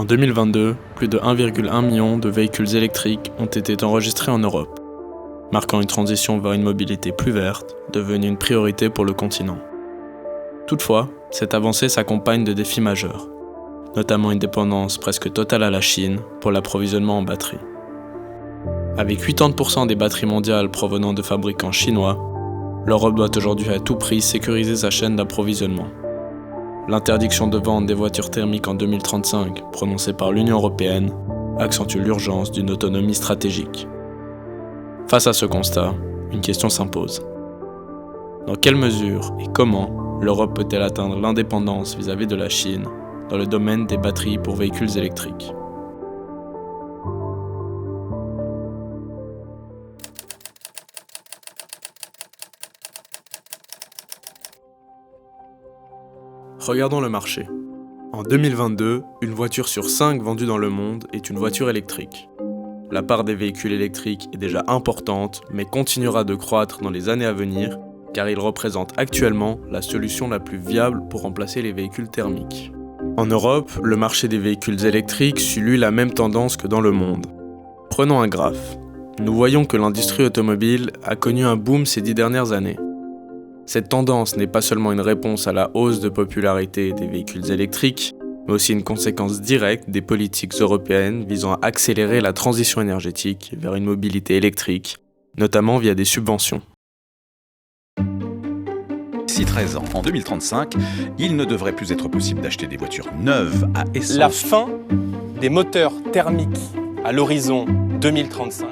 En 2022, plus de 1,1 million de véhicules électriques ont été enregistrés en Europe, marquant une transition vers une mobilité plus verte, devenue une priorité pour le continent. Toutefois, cette avancée s'accompagne de défis majeurs, notamment une dépendance presque totale à la Chine pour l'approvisionnement en batteries. Avec 80% des batteries mondiales provenant de fabricants chinois, l'Europe doit aujourd'hui à tout prix sécuriser sa chaîne d'approvisionnement. L'interdiction de vente des voitures thermiques en 2035, prononcée par l'Union européenne, accentue l'urgence d'une autonomie stratégique. Face à ce constat, une question s'impose. Dans quelle mesure et comment l'Europe peut-elle atteindre l'indépendance vis-à-vis de la Chine dans le domaine des batteries pour véhicules électriques ? Regardons le marché. En 2022, une voiture sur 5 vendue dans le monde est une voiture électrique. La part des véhicules électriques est déjà importante, mais continuera de croître dans les années à venir, car ils représentent actuellement la solution la plus viable pour remplacer les véhicules thermiques. En Europe, le marché des véhicules électriques suit lui la même tendance que dans le monde. Prenons un graphe. Nous voyons que l'industrie automobile a connu un boom ces 10 dernières années. Cette tendance n'est pas seulement une réponse à la hausse de popularité des véhicules électriques, mais aussi une conséquence directe des politiques européennes visant à accélérer la transition énergétique vers une mobilité électrique, notamment via des subventions. D'ici 13 ans, en 2035, il ne devrait plus être possible d'acheter des voitures neuves à essence. La fin des moteurs thermiques à l'horizon 2035.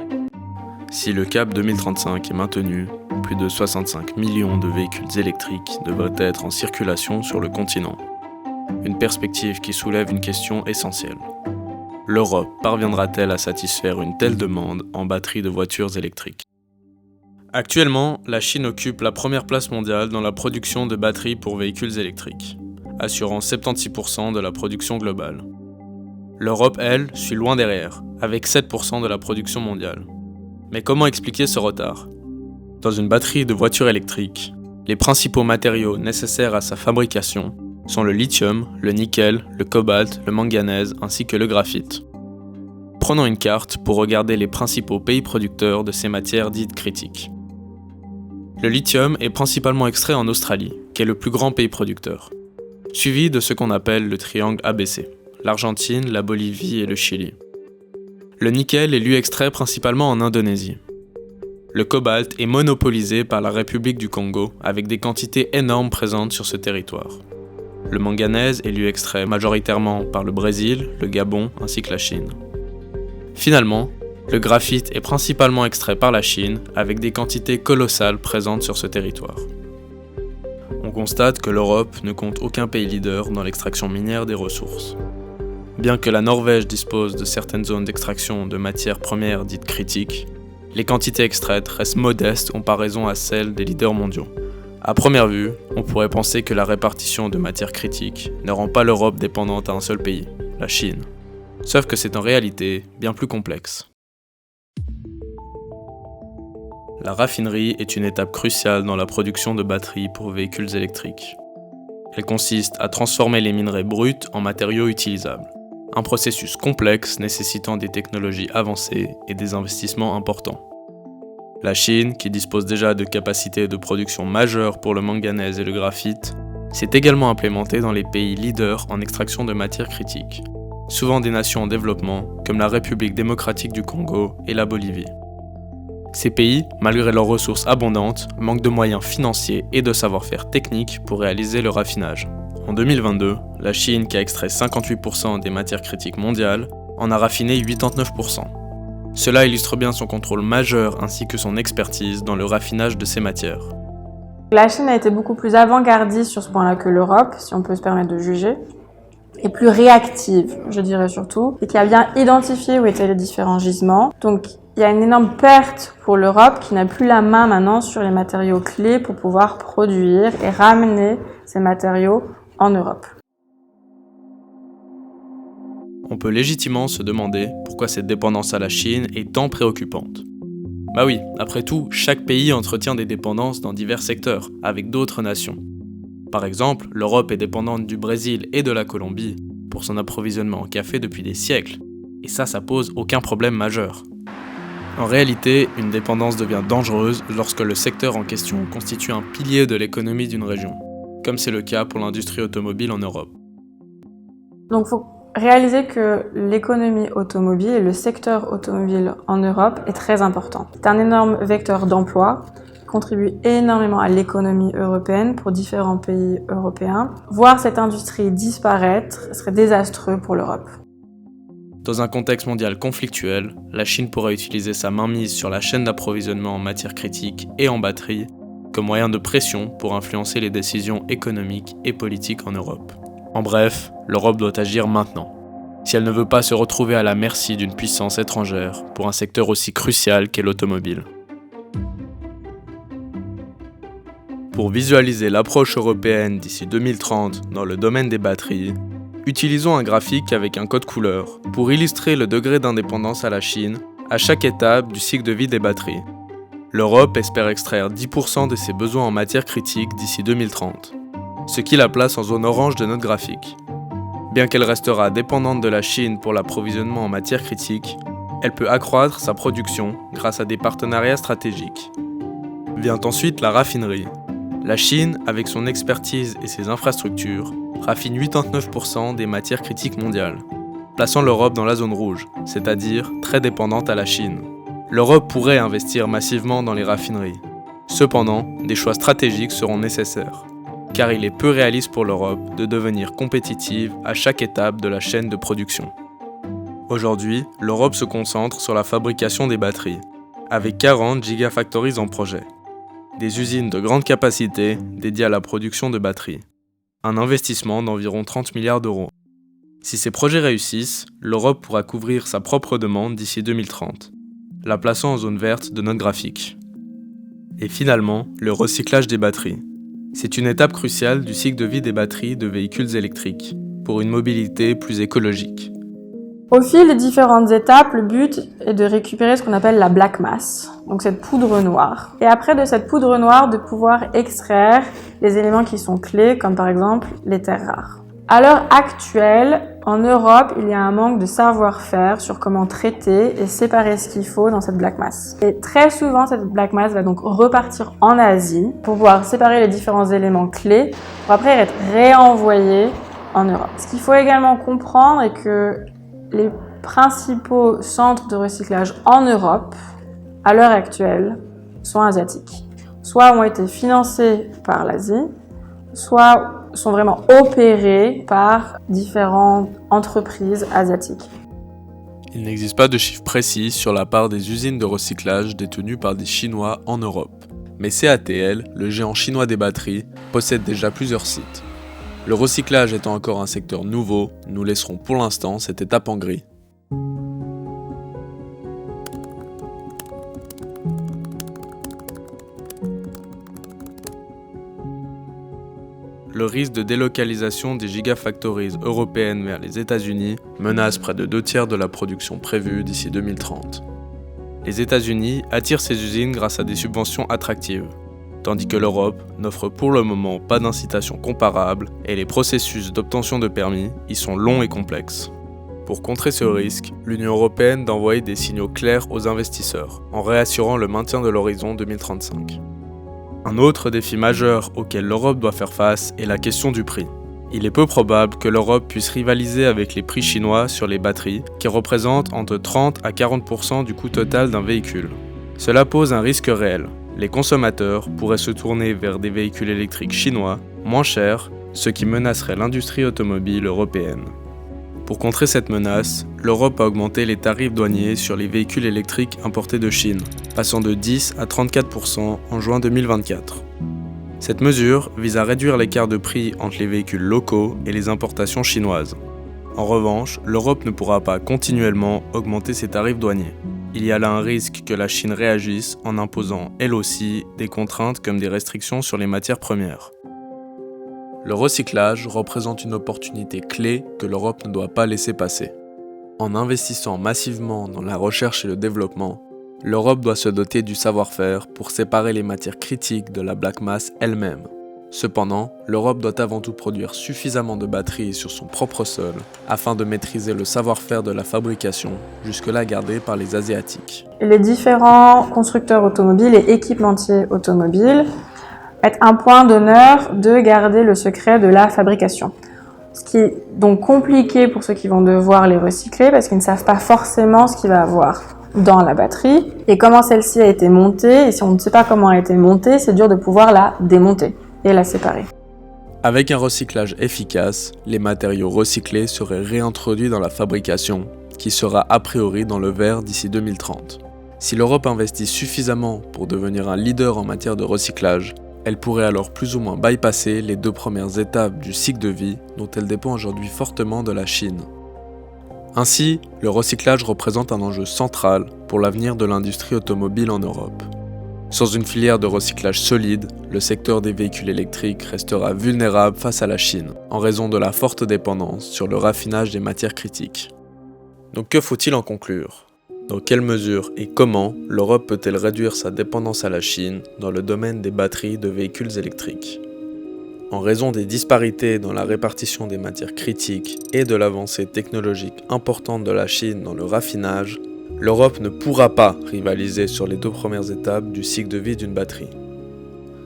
Si le cap 2035 est maintenu, plus de 65 millions de véhicules électriques devraient être en circulation sur le continent. Une perspective qui soulève une question essentielle. L'Europe parviendra-t-elle à satisfaire une telle demande en batteries de voitures électriques ? Actuellement, la Chine occupe la première place mondiale dans la production de batteries pour véhicules électriques, assurant 76% de la production globale. L'Europe, elle, suit loin derrière, avec 7% de la production mondiale. Mais comment expliquer ce retard ? Dans une batterie de voiture électrique, les principaux matériaux nécessaires à sa fabrication sont le lithium, le nickel, le cobalt, le manganèse ainsi que le graphite. Prenons une carte pour regarder les principaux pays producteurs de ces matières dites critiques. Le lithium est principalement extrait en Australie, qui est le plus grand pays producteur, suivi de ce qu'on appelle le triangle ABC, l'Argentine, la Bolivie et le Chili. Le nickel est lui extrait principalement en Indonésie. Le cobalt est monopolisé par la République du Congo, avec des quantités énormes présentes sur ce territoire. Le manganèse est lui extrait majoritairement par le Brésil, le Gabon ainsi que la Chine. Finalement, le graphite est principalement extrait par la Chine, avec des quantités colossales présentes sur ce territoire. On constate que l'Europe ne compte aucun pays leader dans l'extraction minière des ressources. Bien que la Norvège dispose de certaines zones d'extraction de matières premières dites critiques, les quantités extraites restent modestes en comparaison à celles des leaders mondiaux. À première vue, on pourrait penser que la répartition de matières critiques ne rend pas l'Europe dépendante à un seul pays, la Chine. Sauf que c'est en réalité bien plus complexe. La raffinerie est une étape cruciale dans la production de batteries pour véhicules électriques. Elle consiste à transformer les minerais bruts en matériaux utilisables. Un processus complexe nécessitant des technologies avancées et des investissements importants. La Chine, qui dispose déjà de capacités de production majeures pour le manganèse et le graphite, s'est également implémentée dans les pays leaders en extraction de matières critiques, souvent des nations en développement comme la République démocratique du Congo et la Bolivie. Ces pays, malgré leurs ressources abondantes, manquent de moyens financiers et de savoir-faire technique pour réaliser le raffinage. En 2022, la Chine, qui a extrait 58% des matières critiques mondiales, en a raffiné 89%. Cela illustre bien son contrôle majeur ainsi que son expertise dans le raffinage de ces matières. La Chine a été beaucoup plus avant-gardiste sur ce point-là que l'Europe, si on peut se permettre de juger, et plus réactive, je dirais surtout, et qui a bien identifié où étaient les différents gisements. Donc, il y a une énorme perte pour l'Europe qui n'a plus la main maintenant sur les matériaux clés pour pouvoir produire et ramener ces matériaux en Europe. On peut légitimement se demander pourquoi cette dépendance à la Chine est tant préoccupante. Bah oui, après tout, chaque pays entretient des dépendances dans divers secteurs, avec d'autres nations. Par exemple, l'Europe est dépendante du Brésil et de la Colombie, pour son approvisionnement en café depuis des siècles, et ça pose aucun problème majeur. En réalité, une dépendance devient dangereuse lorsque le secteur en question constitue un pilier de l'économie d'une région, comme c'est le cas pour l'industrie automobile en Europe. Donc il faut réaliser que l'économie automobile et le secteur automobile en Europe est très important. C'est un énorme vecteur d'emploi, qui contribue énormément à l'économie européenne pour différents pays européens. Voir cette industrie disparaître serait désastreux pour l'Europe. Dans un contexte mondial conflictuel, la Chine pourrait utiliser sa mainmise sur la chaîne d'approvisionnement en matières critiques et en batteries comme moyen de pression pour influencer les décisions économiques et politiques en Europe. En bref, l'Europe doit agir maintenant, si elle ne veut pas se retrouver à la merci d'une puissance étrangère pour un secteur aussi crucial qu'est l'automobile. Pour visualiser l'approche européenne d'ici 2030 dans le domaine des batteries, utilisons un graphique avec un code couleur pour illustrer le degré d'indépendance à la Chine à chaque étape du cycle de vie des batteries. L'Europe espère extraire 10% de ses besoins en matières critiques d'ici 2030, ce qui la place en zone orange de notre graphique. Bien qu'elle restera dépendante de la Chine pour l'approvisionnement en matières critiques, elle peut accroître sa production grâce à des partenariats stratégiques. Vient ensuite la raffinerie. La Chine, avec son expertise et ses infrastructures, raffine 89% des matières critiques mondiales, plaçant l'Europe dans la zone rouge, c'est-à-dire très dépendante à la Chine. L'Europe pourrait investir massivement dans les raffineries. Cependant, des choix stratégiques seront nécessaires, car il est peu réaliste pour l'Europe de devenir compétitive à chaque étape de la chaîne de production. Aujourd'hui, l'Europe se concentre sur la fabrication des batteries, avec 40 gigafactories en projet. Des usines de grande capacité dédiées à la production de batteries. Un investissement d'environ 30 milliards d'euros. Si ces projets réussissent, l'Europe pourra couvrir sa propre demande d'ici 2030, la plaçant en zone verte de notre graphique. Et finalement, le recyclage des batteries. C'est une étape cruciale du cycle de vie des batteries de véhicules électriques, pour une mobilité plus écologique. Au fil des différentes étapes, le but est de récupérer ce qu'on appelle la black mass, donc cette poudre noire. Et après de cette poudre noire, de pouvoir extraire les éléments qui sont clés, comme par exemple les terres rares. À l'heure actuelle, en Europe, il y a un manque de savoir-faire sur comment traiter et séparer ce qu'il faut dans cette black mass. Et très souvent, cette black mass va donc repartir en Asie pour pouvoir séparer les différents éléments clés pour après être réenvoyés en Europe. Ce qu'il faut également comprendre est que les principaux centres de recyclage en Europe, à l'heure actuelle, sont asiatiques. Soit ont été financés par l'Asie, soit sont vraiment opérés par différentes entreprises asiatiques. Il n'existe pas de chiffre précis sur la part des usines de recyclage détenues par des Chinois en Europe. Mais CATL, le géant chinois des batteries, possède déjà plusieurs sites. Le recyclage étant encore un secteur nouveau, nous laisserons pour l'instant cette étape en gris. Le risque de délocalisation des gigafactories européennes vers les États-Unis menace près de 2/3 de la production prévue d'ici 2030. Les États-Unis attirent ces usines grâce à des subventions attractives, tandis que l'Europe n'offre pour le moment pas d'incitation comparable et les processus d'obtention de permis y sont longs et complexes. Pour contrer ce risque, l'Union européenne doit envoyer des signaux clairs aux investisseurs, en réassurant le maintien de l'horizon 2035. Un autre défi majeur auquel l'Europe doit faire face est la question du prix. Il est peu probable que l'Europe puisse rivaliser avec les prix chinois sur les batteries, qui représentent entre 30 à 40% du coût total d'un véhicule. Cela pose un risque réel. Les consommateurs pourraient se tourner vers des véhicules électriques chinois, moins chers, ce qui menacerait l'industrie automobile européenne. Pour contrer cette menace, l'Europe a augmenté les tarifs douaniers sur les véhicules électriques importés de Chine, passant de 10 à 34% en juin 2024. Cette mesure vise à réduire l'écart de prix entre les véhicules locaux et les importations chinoises. En revanche, l'Europe ne pourra pas continuellement augmenter ses tarifs douaniers. Il y a là un risque que la Chine réagisse en imposant, elle aussi, des contraintes comme des restrictions sur les matières premières. Le recyclage représente une opportunité clé que l'Europe ne doit pas laisser passer. En investissant massivement dans la recherche et le développement, l'Europe doit se doter du savoir-faire pour séparer les matières critiques de la black mass elle-même. Cependant, l'Europe doit avant tout produire suffisamment de batteries sur son propre sol afin de maîtriser le savoir-faire de la fabrication, jusque-là gardé par les Asiatiques. Les différents constructeurs automobiles et équipementiers automobiles mettent un point d'honneur de garder le secret de la fabrication. Ce qui est donc compliqué pour ceux qui vont devoir les recycler parce qu'ils ne savent pas forcément ce qu'il va y avoir dans la batterie et comment celle-ci a été montée. Et si on ne sait pas comment elle a été montée, c'est dur de pouvoir la démonter et la séparer. Avec un recyclage efficace, les matériaux recyclés seraient réintroduits dans la fabrication, qui sera a priori dans le vert d'ici 2030. Si l'Europe investit suffisamment pour devenir un leader en matière de recyclage, elle pourrait alors plus ou moins bypasser les 2 premières étapes du cycle de vie dont elle dépend aujourd'hui fortement de la Chine. Ainsi, le recyclage représente un enjeu central pour l'avenir de l'industrie automobile en Europe. Sans une filière de recyclage solide, le secteur des véhicules électriques restera vulnérable face à la Chine, en raison de la forte dépendance sur le raffinage des matières critiques. Donc que faut-il en conclure ? Dans quelle mesure et comment l'Europe peut-elle réduire sa dépendance à la Chine dans le domaine des batteries de véhicules électriques ? En raison des disparités dans la répartition des matières critiques et de l'avancée technologique importante de la Chine dans le raffinage, l'Europe ne pourra pas rivaliser sur les 2 premières étapes du cycle de vie d'une batterie.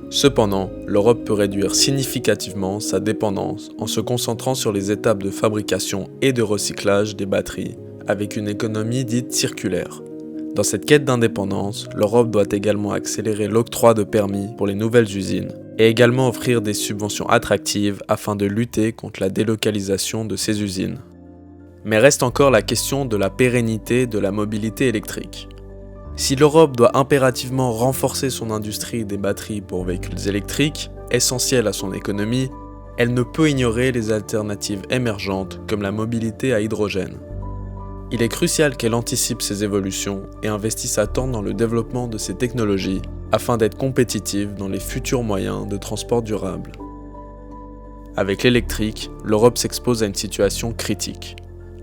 Cependant, l'Europe peut réduire significativement sa dépendance en se concentrant sur les étapes de fabrication et de recyclage des batteries avec une économie dite circulaire. Dans cette quête d'indépendance, l'Europe doit également accélérer l'octroi de permis pour les nouvelles usines et également offrir des subventions attractives afin de lutter contre la délocalisation de ces usines. Mais reste encore la question de la pérennité de la mobilité électrique. Si l'Europe doit impérativement renforcer son industrie des batteries pour véhicules électriques, essentielle à son économie, elle ne peut ignorer les alternatives émergentes comme la mobilité à hydrogène. Il est crucial qu'elle anticipe ces évolutions et investisse à temps dans le développement de ces technologies afin d'être compétitive dans les futurs moyens de transport durable. Avec l'électrique, l'Europe s'expose à une situation critique.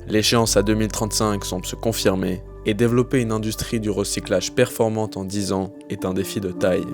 L'échéance à 2035 semble se confirmer et développer une industrie du recyclage performante en 10 ans est un défi de taille.